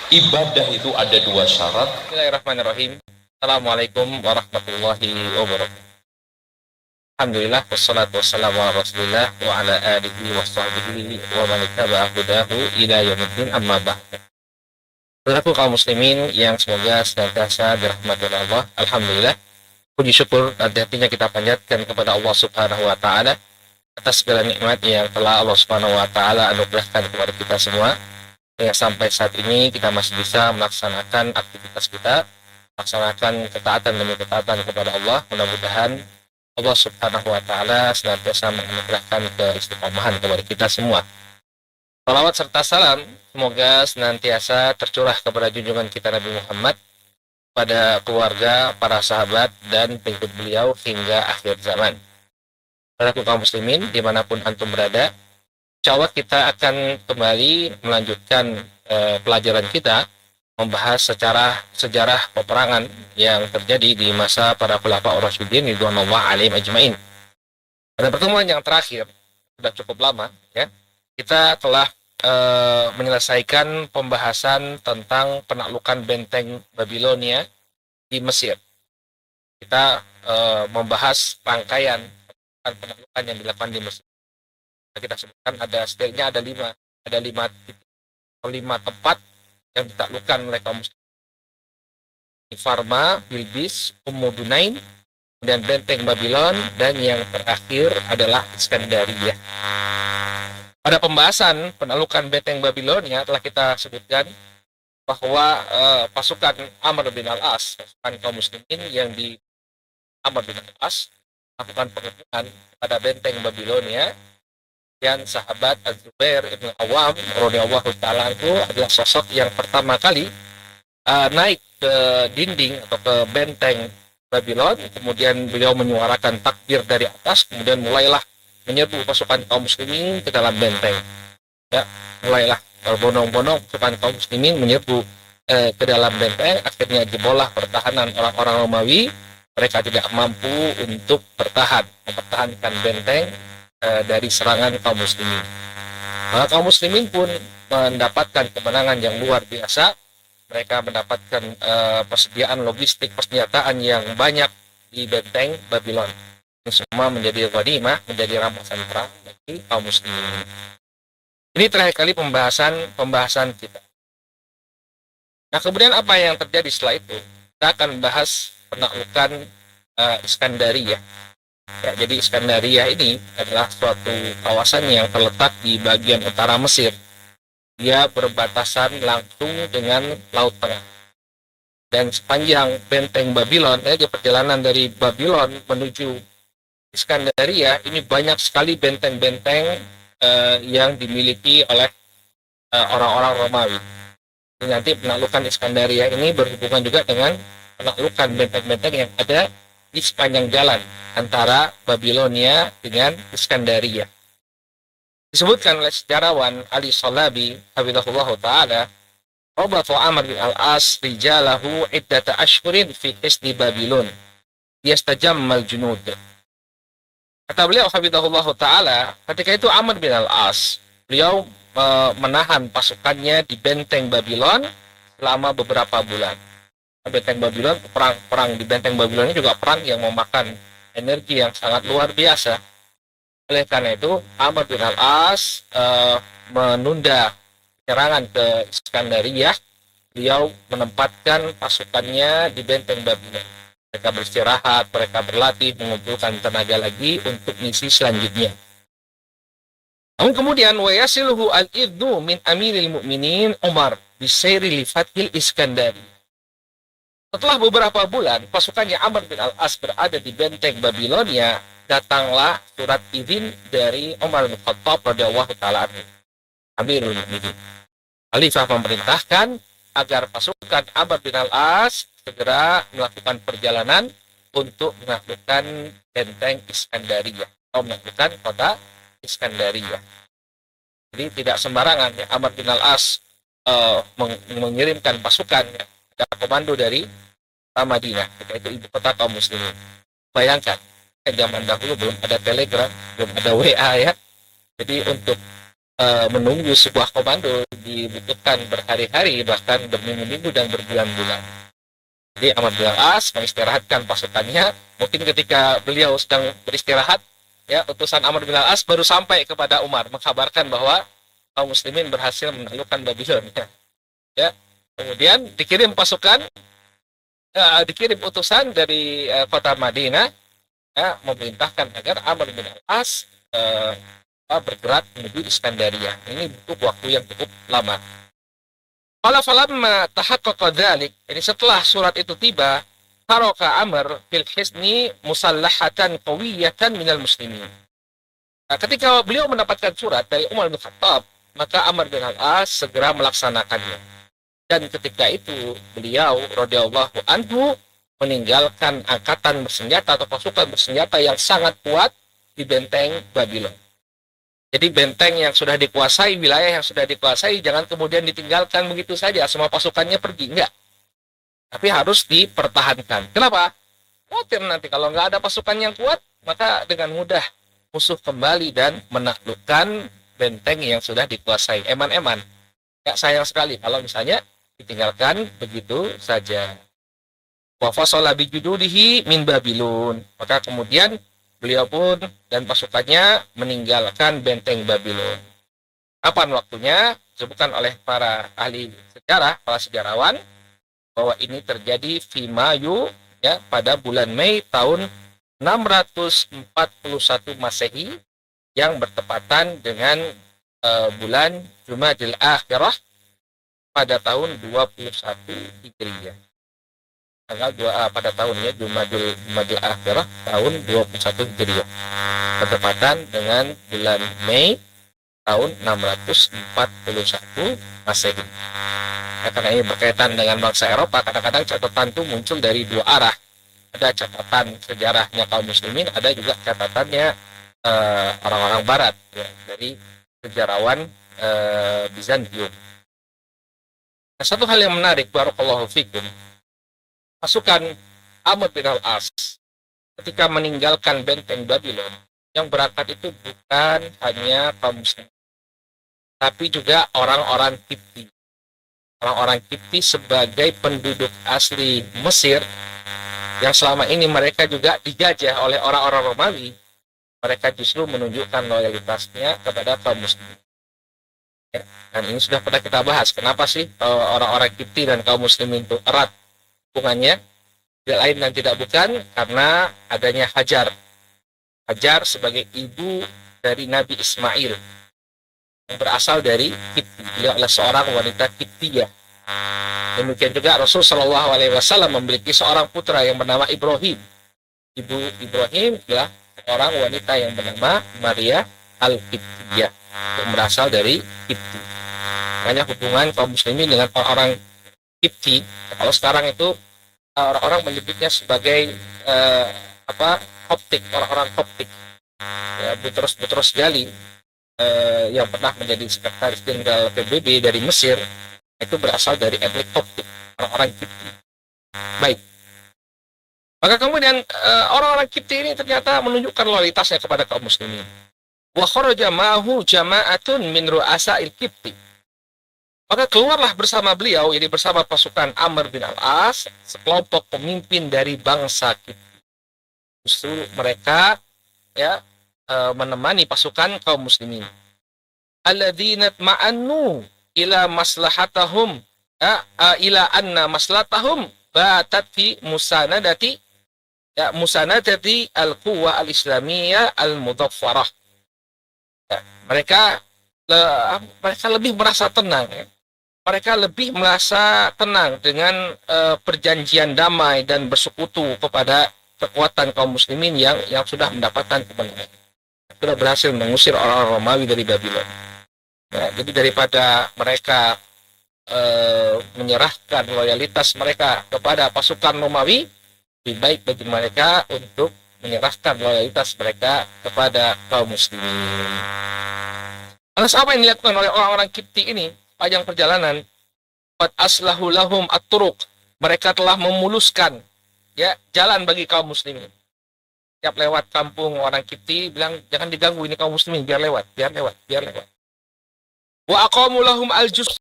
Ibadah itu ada dua syarat. Bismillahirrahmanirrahim. Assalamualaikum warahmatullahi wabarakatuh. Alhamdulillah wassalatu wassalamu ala Rasulillah wa ala alihi wa sahbihi wa man ittaba'a hudahu ila yaumiddin, amma ba'd. Saudaraku kaum muslimin yang semoga senantiasa dirahmati oleh Allah. Alhamdulillah, puji syukur dan hatinya kita panjatkan kepada Allah Subhanahu wa taala atas segala nikmat yang telah Allah Subhanahu wa taala anugerahkan kepada kita semua. Ya, sampai saat ini kita masih bisa melaksanakan aktivitas kita, melaksanakan ketaatan demi ketaatan kepada Allah. Mudah-mudahan Allah Subhanahu wa taala senantiasa menganugerahkan keistiqomahan kepada kita semua. Salawat serta salam semoga senantiasa tercurah kepada junjungan kita Nabi Muhammad, pada keluarga, para sahabat, dan pengikut beliau hingga akhir zaman. Saudaraku kaum muslimin dimanapun antum berada, insya Allah kita akan kembali melanjutkan pelajaran kita, membahas sejarah peperangan yang terjadi di masa para khulafaur rasyidin ridwanullah alaihim ajmain. Pada pertemuan yang terakhir, sudah cukup lama ya, kita telah menyelesaikan pembahasan tentang penaklukan benteng Babilonia di Mesir. Kita membahas rangkaian penaklukan yang dilakukan di Mesir. Kita sebutkan ada lima tempat yang ditaklukkan oleh kaum muslimin: Farma, Bilbis, Dunain, dan benteng Babylon, dan yang terakhir adalah Iskandaria. Pada pembahasan penaklukan benteng Babilonia telah kita sebutkan bahwa pasukan Amr bin al-As, pasukan kaum muslimin yang di Amr bin al-As melakukan pengepungan pada benteng Babilonia, dan sahabat Az-Zubair ibn Awam radhiyallahu ta'ala itu adalah sosok yang pertama kali naik ke dinding atau ke benteng Babylon. Kemudian beliau menyuarakan takbir dari atas, kemudian mulailah menyerbu pasukan kaum muslimin ke dalam benteng. Ya, mulailah berbondong-bondong pasukan kaum muslimin menyerbu ke dalam benteng. Akhirnya jebollah pertahanan orang-orang Romawi. Mereka tidak mampu untuk mempertahankan benteng dari serangan kaum muslimin. Maka kaum muslimin pun mendapatkan kemenangan yang luar biasa. Mereka mendapatkan persediaan logistik, persenjataan yang banyak di benteng Babylon. Ini semua menjadi ghanimah, menjadi rampasan perang bagi kaum muslimin. Ini terakhir kali pembahasan kita. Nah, kemudian apa yang terjadi setelah itu? Kita akan bahas penaklukan Iskandaria. Ya, jadi Iskandaria ini adalah suatu kawasan yang terletak di bagian utara Mesir. Dia berbatasan langsung dengan Laut Tengah. Dan sepanjang benteng Babylon, di perjalanan dari Babylon menuju Iskandaria, ini banyak sekali benteng-benteng yang dimiliki oleh orang-orang Romawi. Dan nanti penaklukan Iskandaria ini berhubungan juga dengan penaklukan benteng-benteng yang ada di sepanjang jalan antara Babilonia dengan Iskandaria. Disebutkan oleh sejarawan Ali Salabi hafizahullah taala, Rabatu Amr bin al-As rijalahu iddata ashhurin fi hisni Babilon yastajammal junud. Kata beliau hafizahullah taala, ketika itu Amr bin al-As, beliau menahan pasukannya di benteng Babylon selama beberapa bulan. Benteng Babylon, perang di benteng Babylon ini juga perang yang memakan energi yang sangat luar biasa. Oleh karena itu Amr bin al-As menunda penyerangan ke Iskandaria. Beliau menempatkan pasukannya di benteng Babylon. Mereka beristirahat, mereka berlatih, mengumpulkan tenaga lagi untuk misi selanjutnya. Namun kemudian wa yasiluhu al-idnu min amiril mu'minin Umar bisairi li fathil Iskandari. Setelah beberapa bulan, pasukannya Amr bin al-As berada di benteng Babilonia, datanglah surat izin dari Umar bin Khattab radhiyallahu ta'ala anhu, Amirul Mukminin. Khalifah memerintahkan agar pasukan Amr bin al-As segera melakukan perjalanan untuk menaklukkan benteng Iskandaria atau menaklukkan kota Iskandaria. Jadi tidak sembarangan ya, Amr bin al-As mengirimkan pasukan, komando dari Madinah, itu ibu kota kaum muslimin. Bayangkan, zaman dahulu belum ada telegram, belum ada WA ya. Jadi untuk menunggu sebuah komando dibutuhkan berhari-hari, bahkan berminggu-minggu dan berbulan-bulan. Jadi Amr bin Al-As mengistirahatkan pasukannya. Mungkin ketika beliau sedang beristirahat, ya, utusan Amr bin Al-As baru sampai kepada Umar mengkabarkan bahwa kaum muslimin berhasil menaklukkan Babylon. Ya, kemudian dikirim utusan dari kota Madinah, ya, memerintahkan agar Amr bin Al-As bergerak menuju Iskandaria. Ini butuh waktu yang cukup lama. Qala falamma tahaqqaqa dzalik, ini setelah surat itu tiba, taraka Amr fil hisni musallahatan qawiyatan minal muslimin. Nah, ketika beliau mendapatkan surat dari Umar bin Khattab, maka Amr bin Al-As segera melaksanakannya. Dan ketika itu beliau radhiyallahu anhu meninggalkan angkatan bersenjata atau pasukan bersenjata yang sangat kuat di benteng Babylon. Jadi benteng yang sudah dikuasai, wilayah yang sudah dikuasai, jangan kemudian ditinggalkan begitu saja, semua pasukannya pergi. Enggak. Tapi harus dipertahankan. Kenapa? Khawatir nanti kalau nggak ada pasukan yang kuat, maka dengan mudah musuh kembali dan menaklukkan benteng yang sudah dikuasai. Eman-eman. Ya, sayang sekali kalau misalnya ditinggalkan begitu saja. Wa fasala bi jududihi min Babylon. Maka kemudian beliau pun dan pasukannya meninggalkan benteng Babylon. Kapan waktunya? Disebutkan oleh para ahli sejarah, para sejarawan, bahwa ini terjadi fi Mayu, ya, pada bulan Mei tahun 641 Masehi, yang bertepatan dengan bulan Jumadil Akhirah pada tahun 21 Hijriyah. Tanggal 2 pada tahunnya Jumadil Akhirah tahun 21 Hijriah, bertepatan dengan bulan Mei tahun 641 Masehi. Ya, karena ini berkaitan dengan bangsa Eropa, kadang-kadang catatan itu muncul dari dua arah. Ada catatan sejarahnya kaum muslimin, ada juga catatannya orang-orang barat, ya, dari sejarawan Bizantium. Nah, satu hal yang menarik, barakallahu fikum, pasukan Amr bin Al-As ketika meninggalkan benteng Babylon, yang berangkat itu bukan hanya kaum muslim, tapi juga orang-orang Kipti. Orang-orang Kipti sebagai penduduk asli Mesir, yang selama ini mereka juga dijajah oleh orang-orang Romawi, mereka justru menunjukkan loyalitasnya kepada kaum muslim. Ya, dan ini sudah pernah kita bahas, kenapa sih orang-orang Kipti dan kaum muslimin itu erat hubungannya? Tidak lain dan tidak bukan karena adanya Hajar. Hajar sebagai ibu dari Nabi Ismail, yang berasal dari Kipti. Beliau adalah seorang wanita Kiptiyah. Demikian juga Rasul Shallallahu Alaihi Wasallam memiliki seorang putra yang bernama Ibrahim. Ibu Ibrahim adalah seorang wanita yang bernama Maria Al-Kiptiyah, yang berasal dari Kipti. Makanya hubungan kaum muslimin dengan orang-orang Kipti, kalau sekarang itu orang-orang menyebutnya sebagai Koptik, orang-orang Koptik, ya, Butros Ghali, yang pernah menjadi sekretaris jenderal PBB dari Mesir, itu berasal dari etnik Koptik, orang-orang Kipti. Baik, maka kemudian orang-orang Kipti ini ternyata menunjukkan loyalitasnya kepada kaum muslimin. Wa kharaja ma'ahu jama'atun min ru'asa'il Kipti. Maka keluarlah bersama beliau, ini bersama pasukan Amr bin Al-As, sekelompok pemimpin dari bangsa Kipti. Justru mereka, ya, menemani pasukan kaum muslimin. Alladzina ma'annu ila maslahatahum, ya, ila anna maslahatahum batat fi musanadati al-quwwa al-islamiyah al-mudaffarah. Ya, mereka lebih merasa tenang, ya. Mereka lebih merasa tenang dengan perjanjian damai dan bersekutu kepada kekuatan kaum muslimin yang sudah mendapatkan kemenangan, sudah berhasil mengusir orang-orang Romawi dari Babylon. Ya, jadi daripada mereka menyerahkan loyalitas mereka kepada pasukan Romawi, lebih baik bagi mereka untuk menyerahkan loyalitas mereka kepada kaum muslimin. Alas apa yang dilakukan oleh orang-orang Kipti ini panjang perjalanan? Qad aslahu lahum at-turuq. Mereka telah memuluskan, ya, jalan bagi kaum muslimin. Tiap lewat kampung orang Kipti bilang jangan diganggu ini kaum muslimin, biar lewat. Wa aqamu lahum al